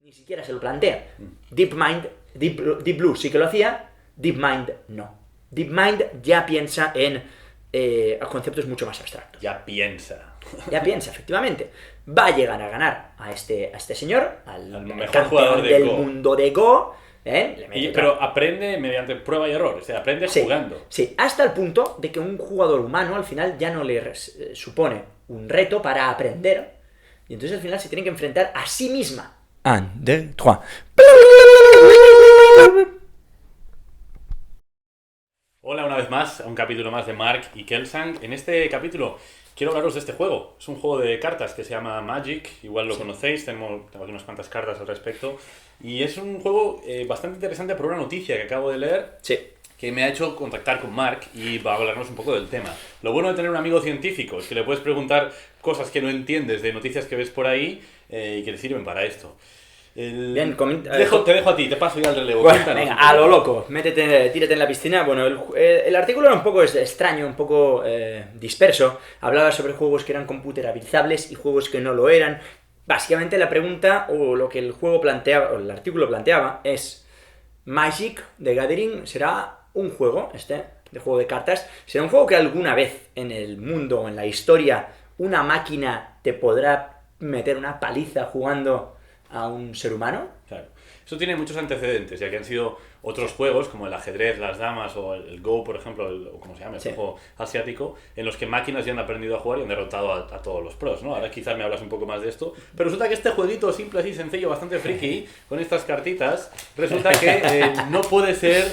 Ni siquiera se lo plantea. Deep Blue sí que lo hacía, DeepMind no. DeepMind ya piensa en conceptos mucho más abstractos. Ya piensa, efectivamente. Va a llegar a ganar a este señor, al mejor jugador del Go. mundo de Go. Pero aprende mediante prueba y error, o sea, aprende jugando. Sí, hasta el punto de que un jugador humano al final ya no le supone un reto para aprender, y entonces al final se tiene que enfrentar a sí misma. 1, 2, 3. Hola una vez más a un capítulo más de Mark y Kelsang. En este capítulo quiero hablaros de este juego. Es un juego de cartas que se llama Magic, igual lo conocéis, tengo aquí unas cuantas cartas al respecto. Y es un juego bastante interesante por una noticia que acabo de leer, que me ha hecho contactar con Mark y va a hablarnos un poco del tema. Lo bueno de tener un amigo científico es que le puedes preguntar cosas que no entiendes de noticias que ves por ahí y que te sirven para esto. Bien, te dejo a ti, te paso ya el relevo. Bueno, venga, a lo loco, tírate en la piscina. Bueno, el artículo era un poco extraño, un poco disperso. Hablaba sobre juegos que eran computerabilizables y juegos que no lo eran. Básicamente la pregunta, o lo que el juego planteaba, o el artículo planteaba, es: Magic the Gathering será un juego, de juego de cartas, será un juego que alguna vez en el mundo o en la historia una máquina te podrá meter una paliza jugando a un ser humano. Claro. Eso tiene muchos antecedentes, ya que han sido otros juegos, como el ajedrez, las damas o el Go, por ejemplo, o como se llama, el juego asiático, en los que máquinas ya han aprendido a jugar y han derrotado a todos los pros, ¿no? Ahora quizás me hablas un poco más de esto, pero resulta que este jueguito simple, así sencillo, bastante friki, con estas cartitas, resulta que no puede ser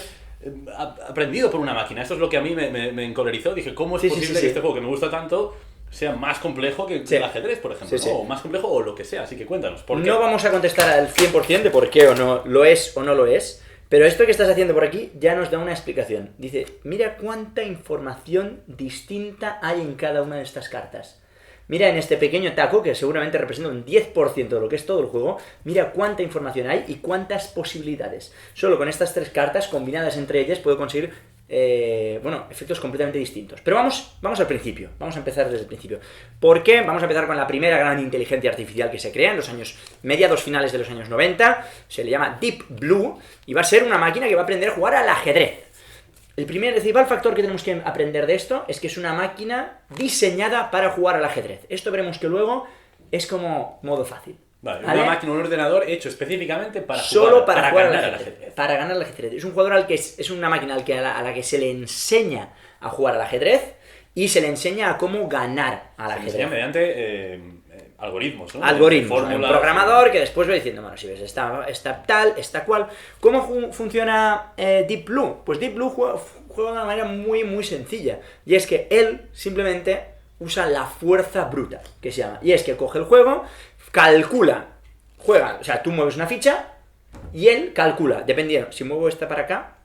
aprendido por una máquina. Eso es lo que a mí me encolerizó. Dije, ¿cómo es posible que este juego que me gusta tanto sea más complejo que el ajedrez, por ejemplo? O más complejo o lo que sea, así que cuéntanos, ¿por qué? No vamos a contestar al 100% de por qué o no lo es o no lo es, pero esto que estás haciendo por aquí ya nos da una explicación. Dice, mira cuánta información distinta hay en cada una de estas cartas. Mira en este pequeño taco, que seguramente representa un 10% de lo que es todo el juego, mira cuánta información hay y cuántas posibilidades. Solo con estas tres cartas, combinadas entre ellas, puedo conseguir efectos completamente distintos. Pero vamos al principio, vamos a empezar desde el principio. ¿Por qué? Vamos a empezar con la primera gran inteligencia artificial que se crea en los años mediados finales de los años 90, se le llama Deep Blue, y va a ser una máquina que va a aprender a jugar al ajedrez. El principal factor que tenemos que aprender de esto es que es una máquina diseñada para jugar al ajedrez. Esto veremos que luego es como modo fácil. Vale, una máquina, un ordenador hecho específicamente para ganar al ajedrez. Para ganar al ajedrez. Es un jugador al que es una máquina a la que se le enseña a jugar al ajedrez y se le enseña a cómo ganar al ajedrez. Se enseña mediante algoritmos, ¿no? Algoritmos. Un programador que después va diciendo, bueno, si ves, está tal, está cual. ¿Cómo funciona Deep Blue? Pues Deep Blue juega de una manera muy, muy sencilla. Y es que él simplemente usa la fuerza bruta, que se llama. Y es que coge el juego, calcula, juega, o sea, tú mueves una ficha y él calcula, dependiendo, si muevo esta para acá,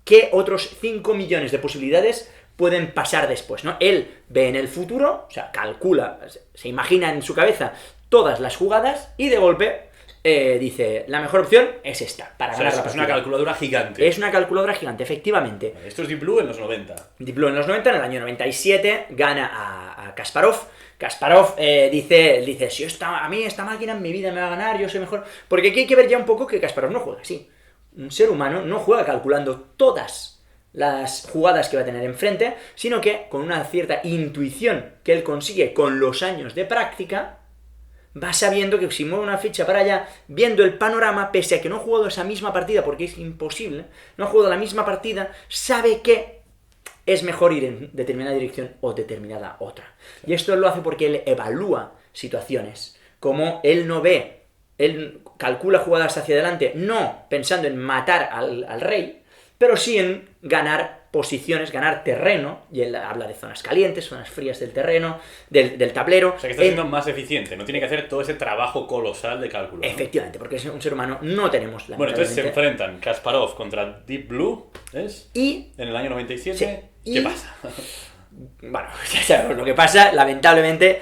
qué otros 5 millones de posibilidades pueden pasar después, ¿no? Él ve en el futuro, o sea, calcula, se imagina en su cabeza todas las jugadas y de golpe dice, la mejor opción es esta, para ganar la partida. Es una calculadora gigante. Es una calculadora gigante, efectivamente. Esto es Deep Blue en los 90. Deep Blue en los 90, en el año 97, gana a Kasparov. Kasparov dice, si a mí esta máquina en mi vida me va a ganar, yo soy mejor. Porque aquí hay que ver ya un poco que Kasparov no juega así. Un ser humano no juega calculando todas las jugadas que va a tener enfrente, sino que con una cierta intuición que él consigue con los años de práctica, va sabiendo que si mueve una ficha para allá, viendo el panorama, pese a que no ha jugado esa misma partida, porque es imposible, no ha jugado la misma partida, sabe que es mejor ir en determinada dirección o determinada otra. Y esto él lo hace porque él evalúa situaciones. Como él no ve, él calcula jugadas hacia adelante, no pensando en matar al rey, pero sí en ganar posiciones, ganar terreno, y él habla de zonas calientes, zonas frías del terreno, del tablero. O sea, que está siendo más eficiente, no tiene que hacer todo ese trabajo colosal de cálculo, ¿no? Efectivamente, porque es un ser humano, no tenemos la. Bueno, entonces se enfrentan Kasparov contra Deep Blue, ¿es? Y en el año 97, ¿qué pasa? Bueno, ya sabemos lo que pasa, lamentablemente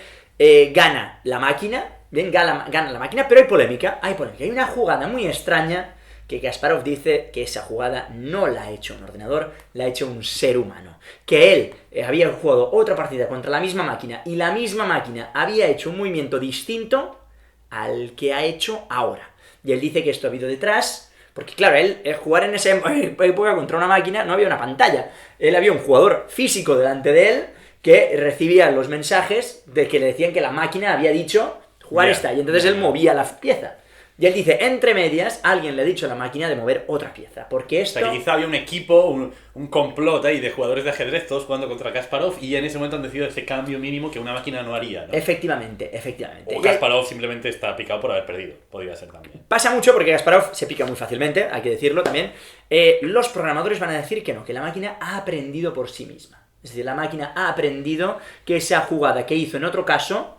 gana la máquina, gana la máquina, pero hay polémica, hay una jugada muy extraña que Kasparov dice que esa jugada no la ha hecho un ordenador, la ha hecho un ser humano. Que él había jugado otra partida contra la misma máquina y la misma máquina había hecho un movimiento distinto al que ha hecho ahora. y él dice que esto ha habido detrás, porque claro, él jugar en esa época contra una máquina no había una pantalla, él había un jugador físico delante de él que recibía los mensajes de que le decían que la máquina había dicho jugar esta, y entonces él movía la pieza. Y él dice, entre medias, alguien le ha dicho a la máquina de mover otra pieza, porque esto... O sea, que quizá había un equipo, un complot ahí de jugadores de ajedrez, todos jugando contra Kasparov, y en ese momento han decidido ese cambio mínimo que una máquina no haría, ¿no? Efectivamente. O Kasparov simplemente está picado por haber perdido, podría ser también. Pasa mucho porque Kasparov se pica muy fácilmente, hay que decirlo también. Los programadores van a decir que no, que la máquina ha aprendido por sí misma. Es decir, la máquina ha aprendido que esa jugada que hizo en otro caso,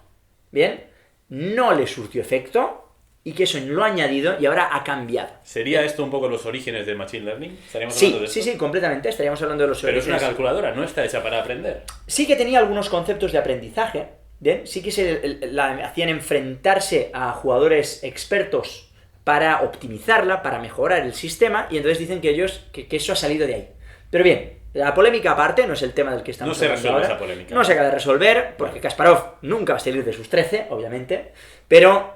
¿bien?, no le surtió efecto, y que eso lo ha añadido y ahora ha cambiado. ¿Sería esto un poco los orígenes del Machine Learning? ¿Estaríamos Sí, hablando de esto? sí, completamente, estaríamos hablando de los Pero orígenes. es una calculadora, no está hecha para aprender. Sí que tenía algunos conceptos de aprendizaje, ¿bien? Sí que la hacían enfrentarse a jugadores expertos para optimizarla, para mejorar el sistema, y entonces dicen que eso ha salido de ahí. Pero bien, la polémica aparte, no es el tema del que estamos hablando ahora. No se resuelve esa polémica. No se acaba de resolver, porque Kasparov nunca va a salir de sus 13, obviamente, pero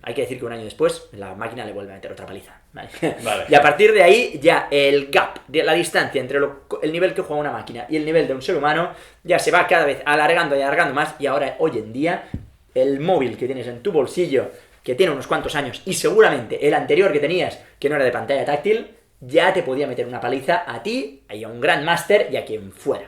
hay que decir que un año después la máquina le vuelve a meter otra paliza. ¿Vale? Vale. Y a partir de ahí, ya el gap, la distancia entre el nivel que juega una máquina y el nivel de un ser humano, ya se va cada vez alargando y alargando más, y ahora, hoy en día, el móvil que tienes en tu bolsillo, que tiene unos cuantos años, y seguramente el anterior que tenías, que no era de pantalla táctil, ya te podía meter una paliza a ti, a un Grandmaster y a quien fuera.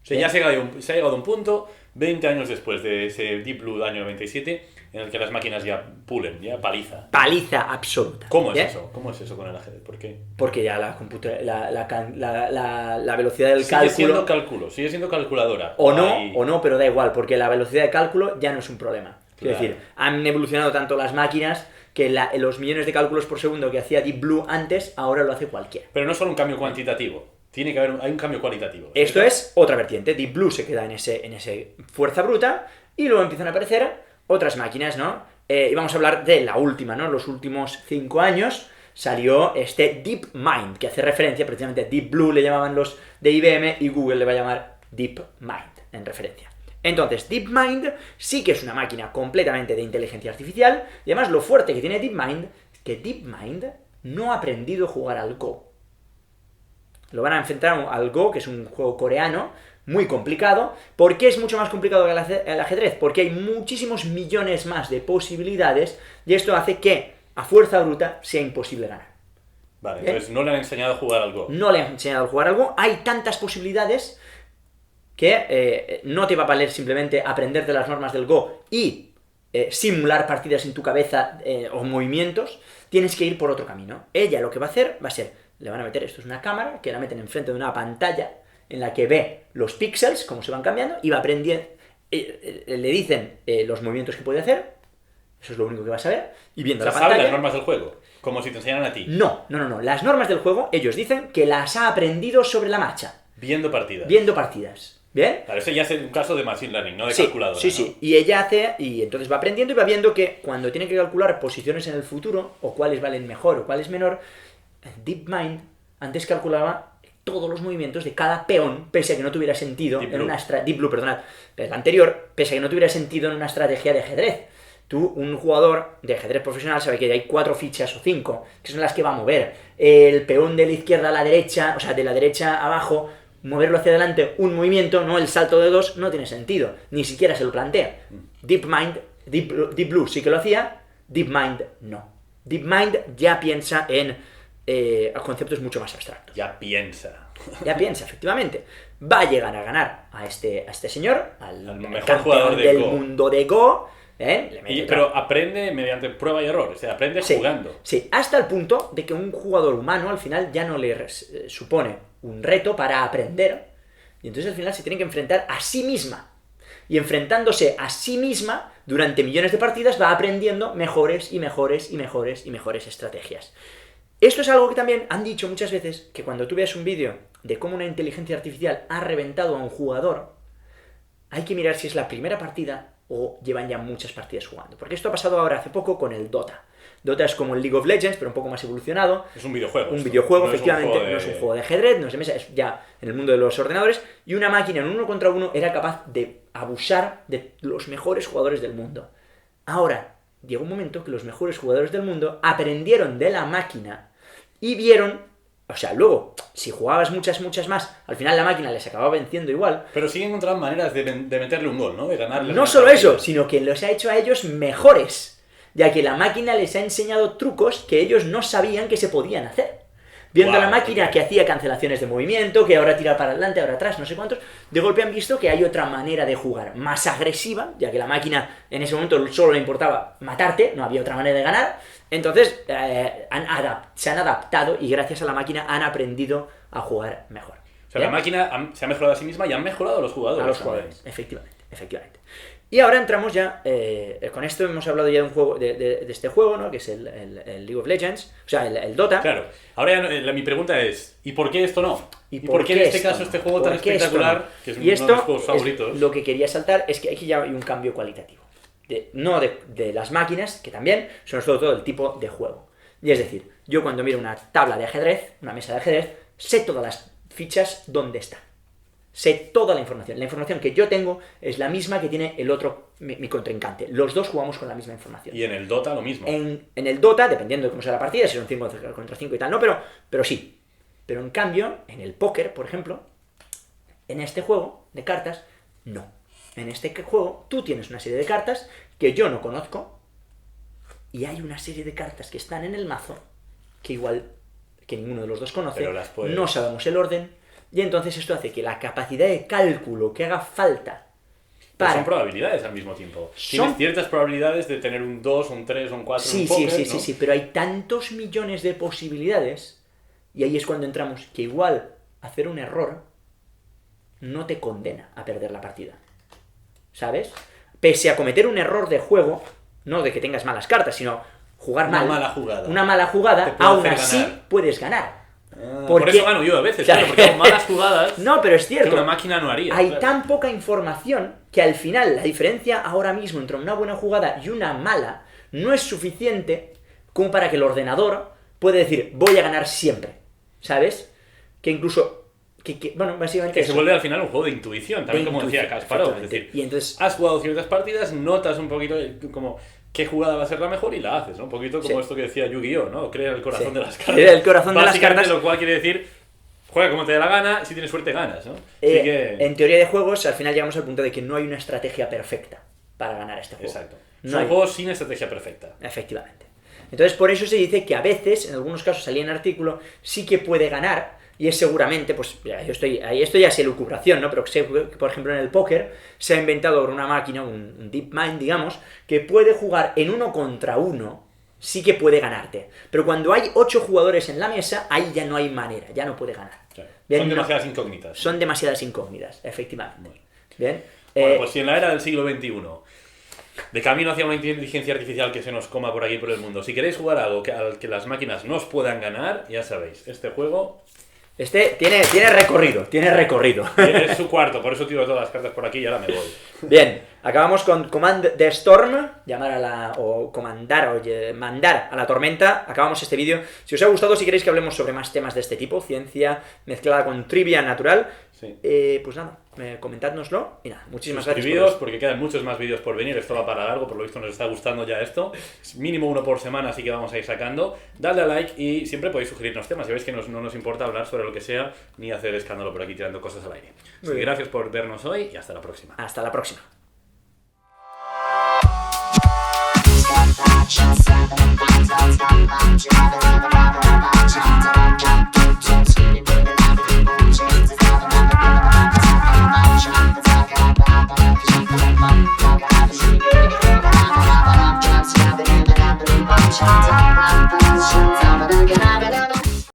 O sea, ya se ha llegado a un punto, 20 años después de ese Deep Blue del año 97, en el que las máquinas ya pulen, ya paliza. Paliza absoluta. ¿Cómo es ¿bien? eso? ¿Cómo es eso con el ajedrez? ¿Por qué? Porque ya la velocidad del cálculo... Sigue siendo calculadora. O no, pero da igual, porque la velocidad de cálculo ya no es un problema. Quiero Claro. decir, han evolucionado tanto las máquinas que los millones de cálculos por segundo que hacía Deep Blue antes, ahora lo hace cualquiera. Pero no es solo un cambio cuantitativo, hay un cambio cualitativo. Esto es otra vertiente. Deep Blue se queda en ese fuerza bruta y luego empiezan a aparecer otras máquinas, ¿no? Y vamos a hablar de la última, ¿no? Los últimos 5 años salió este DeepMind, que hace referencia precisamente a Deep Blue, le llamaban los de IBM, y Google le va a llamar DeepMind en referencia. Entonces, DeepMind sí que es una máquina completamente de inteligencia artificial, y además lo fuerte que tiene DeepMind es que DeepMind no ha aprendido a jugar al Go. Lo van a enfrentar al Go, que es un juego coreano, muy complicado. ¿Por qué es mucho más complicado que el ajedrez? Porque hay muchísimos millones más de posibilidades, y esto hace que, a fuerza bruta, sea imposible ganar. Vale, ¿bien? entonces no le han enseñado a jugar al Go. No le han enseñado a jugar al Go, hay tantas posibilidades que no te va a valer simplemente aprenderte las normas del Go y simular partidas en tu cabeza o movimientos, tienes que ir por otro camino. Ella lo que va a hacer va a ser, le van a meter, esto es una cámara, que la meten enfrente de una pantalla en la que ve los píxeles, cómo se van cambiando, y va aprendiendo, le dicen los movimientos que puede hacer, eso es lo único que va a saber, y viendo la ¿Sabe pantalla... las normas del juego? Como si te enseñaran a ti. No, las normas del juego, ellos dicen que las ha aprendido sobre la marcha. Viendo partidas. Viendo partidas. ¿Bien? Claro, ese ya es un caso de Machine Learning, no de Sí, calculadora. sí, ¿no? sí. Y ella hace, y entonces va aprendiendo y va viendo que cuando tiene que calcular posiciones en el futuro, o cuáles valen mejor o cuáles menor, DeepMind antes calculaba todos los movimientos de cada peón, pese a que no tuviera sentido Deep en Blue. una Deep Blue, perdonad, el anterior, pese a que no tuviera sentido en una estrategia de ajedrez. Tú, un jugador de ajedrez profesional, sabe que hay 4 fichas o 5, que son las que va a mover. El peón de la izquierda a la derecha, o sea, de la derecha abajo, moverlo hacia adelante, un movimiento, no el salto de 2, no tiene sentido. Ni siquiera se lo plantea. DeepMind, Deep Blue sí que lo hacía, DeepMind no. DeepMind ya piensa en conceptos mucho más abstractos. Ya piensa. Ya piensa, efectivamente. Va a llegar a ganar a este señor, al mejor campeón jugador de del Go. mundo de Go. Le mete otra- Pero aprende mediante prueba y error, o sea, aprende Sí, jugando. sí, hasta el punto de que un jugador humano al final ya no le supone un reto para aprender, y entonces al final se tiene que enfrentar a sí misma. Y enfrentándose a sí misma durante millones de partidas va aprendiendo mejores y mejores y mejores y mejores estrategias. Esto es algo que también han dicho muchas veces, que cuando tú veas un vídeo de cómo una inteligencia artificial ha reventado a un jugador, hay que mirar si es la primera partida o llevan ya muchas partidas jugando. Porque esto ha pasado ahora hace poco con el Dota. Dota es como el League of Legends, pero un poco más evolucionado. Es un videojuego. Un esto. videojuego, No es un efectivamente, juego de- no es un juego de ajedrez, no es de mesa, es ya en el mundo de los ordenadores, y una máquina en 1 contra 1 era capaz de abusar de los mejores jugadores del mundo. Ahora, llegó un momento que los mejores jugadores del mundo aprendieron de la máquina y vieron, o sea, luego, si jugabas muchas más, al final la máquina les acababa venciendo igual. Pero sí encontraban maneras de meterle un gol, ¿no? De ganarle. No solo eso, sino que los ha hecho a ellos mejores, ya que la máquina les ha enseñado trucos que ellos no sabían que se podían hacer. Viendo la máquina que hacía cancelaciones de movimiento, que ahora tira para adelante, ahora atrás, no sé cuántos, de golpe han visto que hay otra manera de jugar, más agresiva, ya que la máquina en ese momento solo le importaba matarte, no había otra manera de ganar. Entonces se han adaptado y gracias a la máquina han aprendido a jugar mejor. O sea, la máquina se ha mejorado a sí misma y han mejorado a los jugadores. A los jugadores, efectivamente. Y ahora entramos ya, con esto hemos hablado ya de un juego, de este juego, ¿no? Que es el League of Legends, o sea, el Dota. Claro, ahora ya, mi pregunta es, ¿y por qué esto no? ¿Y por qué en este caso este juego tan espectacular, que es uno de mis juegos favoritos? Lo que quería saltar es que aquí ya hay un cambio cualitativo. No de las máquinas, que también, sino sobre todo del tipo de juego. Y es decir, yo cuando miro una tabla de ajedrez, una mesa de ajedrez, sé todas las fichas dónde están. Sé toda la información. La información que yo tengo es la misma que tiene el otro, mi contrincante. Los dos jugamos con la misma información. Y en el Dota lo mismo. En el Dota, dependiendo de cómo sea la partida, si son 5 contra 5 y tal, no, pero sí. Pero en cambio, en el póker, por ejemplo, en este juego de cartas, no. En este juego, tú tienes una serie de cartas que yo no conozco y hay una serie de cartas que están en el mazo que igual que ninguno de los dos conoce, no sabemos el orden. Y entonces esto hace que la capacidad de cálculo que haga falta para... Pero son probabilidades al mismo tiempo. Tienes ciertas probabilidades de tener un 2, un 3, un 4, un póker, ¿no? Sí, pero hay tantos millones de posibilidades y ahí es cuando entramos que igual hacer un error no te condena a perder la partida. ¿Sabes? Pese a cometer un error de juego, no de que tengas malas cartas, sino jugar mal. Una mala jugada, aún así puedes ganar. Por eso gano yo a veces, claro, porque hago malas jugadas. No, pero es cierto. Que una máquina no haría. Hay tan poca información que al final la diferencia ahora mismo entre una buena jugada y una mala no es suficiente como para que el ordenador pueda decir voy a ganar siempre. ¿Sabes? Que incluso... bueno, básicamente que se vuelve al final un juego de intuición, también como decía Kasparov. Es decir, y entonces, has jugado ciertas partidas, notas un poquito como qué jugada va a ser la mejor y la haces, ¿no? Un poquito como esto que decía Yu-Gi-Oh, ¿no? Crea el corazón de las cartas. El corazón de las cartas. Lo cual quiere decir, juega como te dé la gana, si tienes suerte ganas, ¿no? En teoría de juegos, al final llegamos al punto de que no hay una estrategia perfecta para ganar este juego. Exacto. Son juegos sin estrategia perfecta. Efectivamente. Entonces, por eso se dice que a veces, en algunos casos salía en artículo, sí que puede ganar. Y es seguramente, pues, esto ya es elucubración, ¿no? Pero sé que, por ejemplo, en el póker se ha inventado por una máquina, un deep mind, digamos, que puede jugar en 1 contra 1, sí que puede ganarte. Pero cuando hay 8 jugadores en la mesa, ahí ya no hay manera, ya no puede ganar. Claro. Son demasiadas incógnitas. Son demasiadas incógnitas, efectivamente. Bueno. Bien. Bueno, pues si en la era del siglo XXI, de camino hacia una inteligencia artificial que se nos coma por aquí por el mundo, si queréis jugar algo al que las máquinas no os puedan ganar, ya sabéis, este juego... tiene recorrido. Es su cuarto, por eso tiro todas las cartas por aquí y ahora me voy. Bien, acabamos con Command the Storm, mandar a la tormenta. Acabamos este vídeo. Si os ha gustado, si queréis que hablemos sobre más temas de este tipo, ciencia mezclada con trivia natural, sí. Pues nada, comentádnoslo y nada, muchísimas gracias. Suscribíos porque quedan muchos más vídeos por venir, esto va para largo, por lo visto nos está gustando ya esto. Es mínimo 1 por semana, así que vamos a ir sacando. Dadle a like y siempre podéis sugerirnos temas, si veis que no nos importa hablar sobre lo que sea, ni hacer escándalo por aquí tirando cosas al aire. Así que gracias por vernos hoy y hasta la próxima. Hasta la próxima. Step back, just 7 pounds,